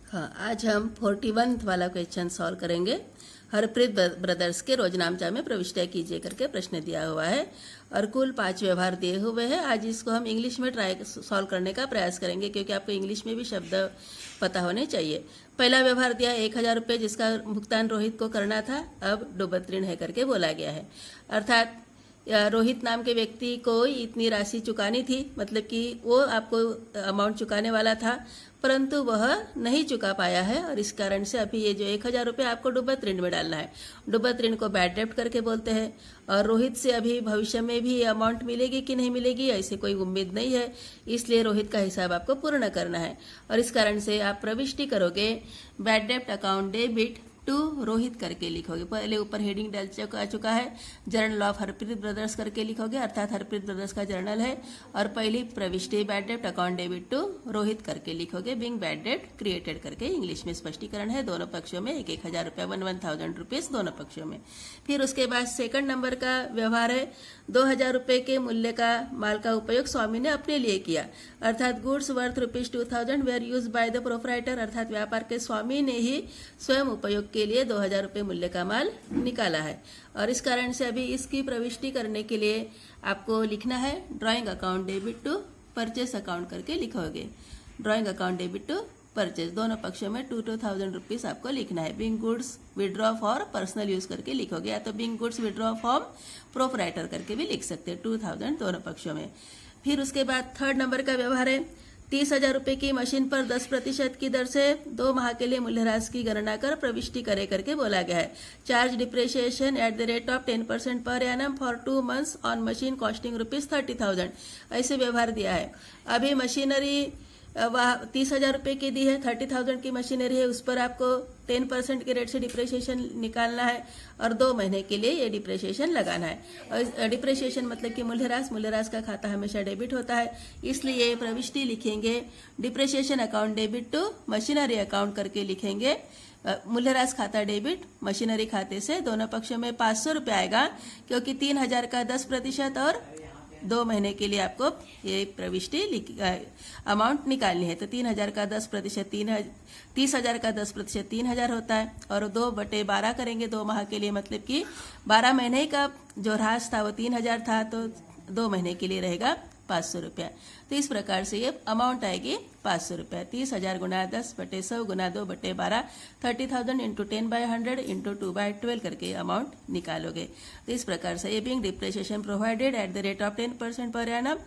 हाँ, आज हम 41 वाला क्वेश्चन सॉल्व करेंगे। हरप्रीत ब्रदर्स के रोजनामचा में प्रविष्टियाँ कीजिए करके प्रश्न दिया हुआ है और कुल 5 व्यवहार दिए हुए हैं। आज इसको हम इंग्लिश में ट्राई सॉल्व करने का प्रयास करेंगे, क्योंकि आपको इंग्लिश में भी शब्द पता होने चाहिए। पहला व्यवहार दिया 1000 रुपये, जिसका भुगतान रोहित को करना था, अब डूबत ऋण है करके बोला गया है। अर्थात रोहित नाम के व्यक्ति को इतनी राशि चुकानी थी, मतलब कि वो आपको अमाउंट चुकाने वाला था, परंतु वह नहीं चुका पाया है और इस कारण से अभी ये जो 1000 रुपये आपको डूबत ऋण में डालना है। डूबत ऋण को बैड डेब्ट करके बोलते हैं और रोहित से अभी भविष्य में भी अमाउंट मिलेगी कि नहीं मिलेगी ऐसे कोई उम्मीद नहीं है, इसलिए रोहित का हिसाब आपको पूर्ण करना है और इस कारण से आप प्रविष्टि करोगे बैड डेब्ट अकाउंट डेबिट टू रोहित करके लिखोगे। पहले ऊपर हेडिंग डल चुका है, जर्नल ऑफ हरप्रीत ब्रदर्स करके लिखोगे, अर्थात हरप्रीत ब्रदर्स का जर्नल है और पहली प्रविष्टि बैड डेब्ट अकाउंट डेबिट टू रोहित करके लिखोगे। बिंग बैड डेब्ट क्रिएटेड करके इंग्लिश में स्पष्टीकरण है, दोनों पक्षों में 1000 रुपया 1000 रुपीज दोनों पक्षों में। फिर उसके बाद सेकंड नंबर का व्यवहार है 2000 रुपये के मूल्य का माल का उपयोग स्वामी ने अपने लिए किया, अर्थात goods worth ₹2000 were used by the proprietor, अर्थात व्यापार के स्वामी ने ही स्वयं उपयोग के लिए 2000 रुपये मूल्य का माल निकाला है और इस कारण से अभी इसकी प्रविष्टि करने के लिए आपको लिखना है drawing account debit to purchase account करके लिखोगे। Drawing account debit to purchase दोनों पक्षों में 2000 रुपीज आपको लिखना है। Being goods withdraw for personal use करके लिखोगे, या तो being goods withdraw from proprietor करके भी लिख सकते हैं, 2000 दोनों पक्षों में। फिर उसके बाद थर्ड नंबर का व्यवहार है 30,000 रुपये की मशीन पर 10% की दर से 2 माह के लिए मूल्यह्रास की गणना कर प्रविष्टि करे करके बोला गया है। Charge depreciation eight the rate of 10% per annum for 2 months on machine costing ₹30,000 ऐसे व्यवहार दिया है। अभी मशीनरी 30,000 रुपये की दी है, 30,000 की मशीनरी है, उस पर आपको 10% के रेट से डिप्रिसिएशन निकालना है और 2 महीने के लिए ये डिप्रिसिएशन लगाना है। और डिप्रिसिएशन मतलब कि मूल्यह्रास का खाता हमेशा डेबिट होता है, इसलिए प्रविष्टि लिखेंगे depreciation account debit to machinery account करके लिखेंगे। मूल्यह्रास खाता डेबिट मशीनरी खाते से दोनों पक्षों में 500 रुपये आएगा, क्योंकि 3000 का 10% और 2 महीने के लिए आपको ये प्रविष्टि अमाउंट निकालनी है। तो 3000 का 10% 30,000 का 10% 3000 होता है और 2/12 करेंगे 2 माह के लिए, मतलब कि 12 महीने का जो ह्रास था वो 3000 था, तो 2 महीने के लिए रहेगा 500 रुपया। तो इस प्रकार से ये अमाउंट आएगी 500 रुपया। 30,000 गुना 10/100 गुना 2/12 30,000 इंटू 10/100 इंटू 2/12 करके अमाउंट निकालोगे। तो इस प्रकार से ये being depreciation provided at the rate of 10% per annum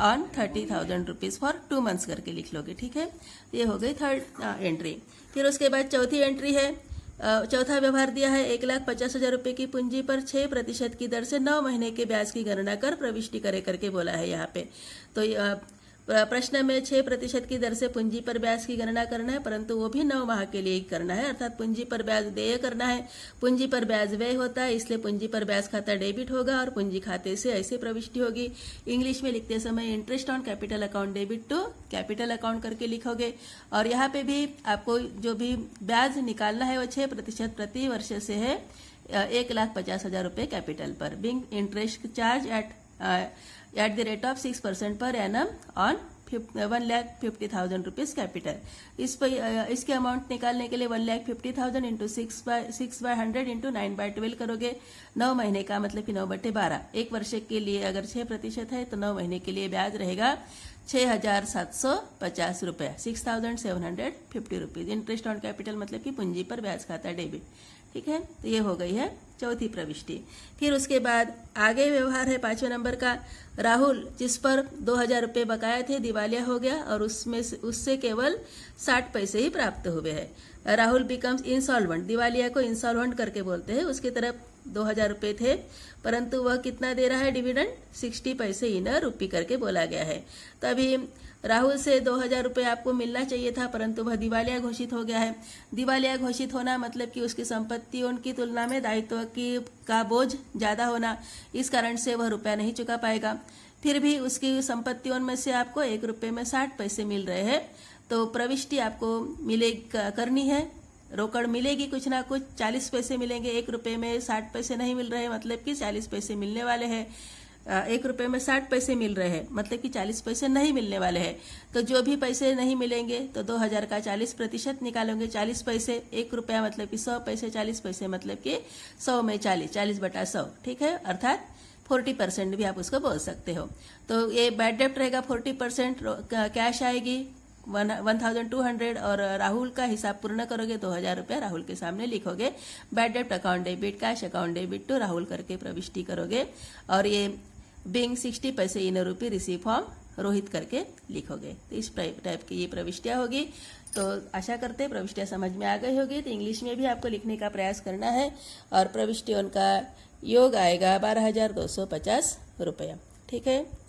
on 30,000 rupees for 2 months करके लिख लोगे। ठीक है, ये हो गई थर्ड एंट्री। फिर उसके बाद चौथी एंट्री है, चौथा व्यवहार दिया है 1,50,000 रुपये की पूंजी पर 6% की दर से 9 महीने के ब्याज की गणना कर प्रविष्टि करे करके बोला है यहाँ पे। तो प्रश्न में 6% की दर से पूंजी पर ब्याज की गणना करना है, परंतु वो भी 9 माह के लिए ही करना है, अर्थात पूंजी पर ब्याज देय करना है। पूंजी पर ब्याज व्यय होता है, इसलिए पूंजी पर ब्याज खाता डेबिट होगा और पूंजी खाते से ऐसे प्रविष्टि होगी। इंग्लिश में लिखते समय interest on capital account debit to capital account करके लिखोगे और यहाँ पे भी आपको जो भी ब्याज निकालना है वो 6% प्रति वर्ष से है 1,50,000 रुपये कैपिटल पर। Being interest charged at the rate of 6% per annum on 1,50,000 rupees capital. इस पर इसके अमाउंट निकालने के लिए 1,50,000 इंटू 6/100 इंटू 9/12 करोगे। 9 महीने का मतलब कि 9/12, 1 वर्ष के लिए अगर 6% है तो 9 महीने के लिए ब्याज रहेगा 6,750 रुपया, 6,750 रुपीज। इंटरेस्ट ऑन कैपिटल मतलब कि पूंजी पर ब्याज खाता डेबिट। ठीक है, तो ये हो गई है चौथी प्रविष्टि। फिर उसके बाद आगे व्यवहार है 5वें नंबर का, राहुल जिस पर 2000 रुपये बकाया थे दिवालिया हो गया और उससे केवल 60 पैसे ही प्राप्त हुए हैं। राहुल बिकम्स इंसॉल्वेंट, दिवालिया को इंसॉल्वेंट करके बोलते हैं। उसकी तरफ 2000 रुपये थे, परंतु वह कितना दे रहा है डिविडेंड, 60 पैसे इन रुपी करके बोला गया है। तो अभी राहुल से 2000 रुपये आपको मिलना चाहिए था, परंतु वह दिवालिया घोषित हो गया है। दिवालिया घोषित होना मतलब कि उसकी संपत्तियों की तुलना में दायित्व का बोझ ज्यादा होना, इस कारण से वह रुपया नहीं चुका पाएगा। फिर भी उसकी संपत्तियों में से आपको 1 रुपये में 60 पैसे मिल रहे हैं, तो प्रविष्टि आपको करनी है। रोकड़ मिलेगी कुछ ना कुछ, 40 पैसे मिलेंगे, 1 रुपये में 60 पैसे नहीं मिल रहे, मतलब कि 40 पैसे मिलने वाले हैं। 1 रुपये में 60 पैसे मिल रहे हैं, मतलब कि 40 पैसे नहीं मिलने वाले हैं। तो जो भी पैसे नहीं मिलेंगे तो 2000 का 40% निकालेंगे। 40 पैसे 1 रुपया मतलब कि 100 पैसे, 40 पैसे मतलब कि 100 में 40/100, ठीक है, अर्थात 40% भी आप उसको बोल सकते हो। तो ये बैड डेब्ट रहेगा 40%, कैश आएगी 1200 और राहुल का हिसाब पूर्ण करोगे 2000 रुपया राहुल के सामने लिखोगे। बैड डेब्ट account debit, cash account debit to Rahul करके प्रविष्टि करोगे और ये बिंग 60 पैसे इन रुपये रिसीव फॉर्म रोहित करके लिखोगे। तो इस टाइप की ये प्रविष्टियाँ होगी। तो आशा करते हैं प्रविष्टियाँ समझ में आ गई होगी। तो इंग्लिश में भी आपको लिखने का प्रयास करना है और प्रविष्टियों का योग आएगा 12,250 रुपया, ठीक है।